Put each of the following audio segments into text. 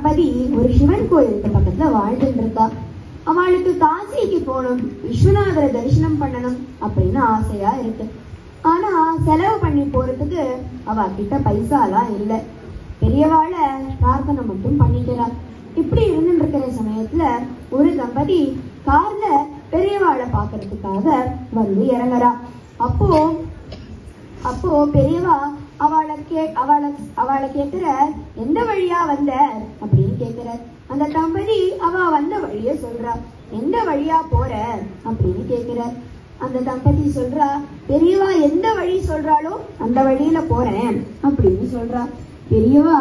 தம்பதி ஒரு சிவன் கோயிலுக்கு பக்கத்துல வாழ்ந்துட்டு இருக்கா. அவளுக்கு காசிக்கு போகணும், விஸ்வநாதரை தரிசனம் பண்ணணும் அப்படின்னு ஆசையா இருக்கு. ஆனா செலவு பண்ணி போறதுக்கு அவ கிட்ட பைசாலாம் இல்லை. பெரியவாள பிரார்த்தனை மட்டும் பண்ணிக்கிறார். இப்படி இருந்துட்டு இருக்கிற சமயத்துல ஒரு தம்பதி கார்ல பெரியவாளை பாக்குறதுக்காக வந்து இறங்குறா. அப்போ பெரியவா அவளை கேக்குற, எந்த வழியா வந்த அப்படின்னு கேக்குற. அந்த தம்பதி அவ வந்த வழிய சொல்றா. எந்த வழியா போற அப்படின்னு கேக்குற. அந்த தம்பதி சொல்றா, பெரியவா எந்த வழி சொல்றாளோ அந்த வழியில போறேன் அப்படின்னு சொல்றா. பெரியவா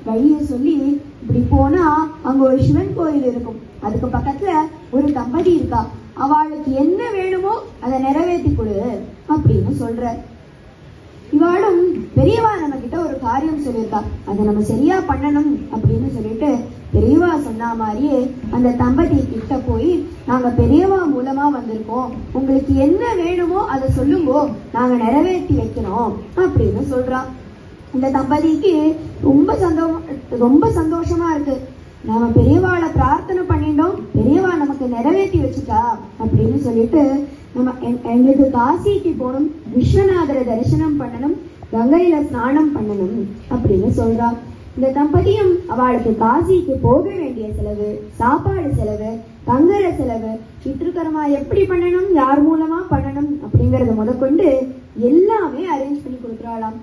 வழிய சொல்லி, இப்படி போனா அங்க ஒரு சிவன் கோயில் இருக்கும், அதுக்கு பக்கத்துல ஒரு தம்பதி இருக்கா, அவளுக்கு என்ன வேணுமோ அதை நிறைவேற்றி கொடு அப்படின்னு சொல்ற. இவாளும் பெரியவா நம்ம கிட்ட ஒரு காரியம் சொல்லியிருக்கா, அதை நம்ம சரியா பண்ணணும் அப்படின்னு சொல்லிட்டு பெரியவா சொன்ன மாதிரியே அந்த தம்பதி கிட்ட போய், நாங்க பெரியவா மூலமா வந்திருக்கோம், உங்களுக்கு என்ன வேணுமோ அதை சொல்லுங்கோ, நாங்க நிறைவேற்றி வைக்கிறோம் அப்படின்னு சொல்றா. இந்த தம்பதிக்கு ரொம்ப சந்தோஷமா இருக்கு. நாம பெரியவாளை பிரார்த்தனை பண்ணிட்டோம், பெரியவா நமக்கு நிறைவேற்றி வச்சுட்டா அப்படின்னு சொல்லிட்டு, நம்ம எங்களுக்கு காசிக்கு போகணும், விஸ்வநாதரை தரிசனம் பண்ணணும், கங்கையில ஸ்நானம் பண்ணணும் அப்படின்னு சொல்றா. இந்த தம்பதியும் அவளுக்கு காசிக்கு போக வேண்டிய செலவு, சாப்பாடு செலவு, தங்குற செலவு, சித்திரகர்மா எப்படி பண்ணணும், யார் மூலமா பண்ணணும் அப்படிங்கறத முதற்கொண்டு எல்லாமே அரேஞ்ச் பண்ணி கொடுக்குறாளாம்.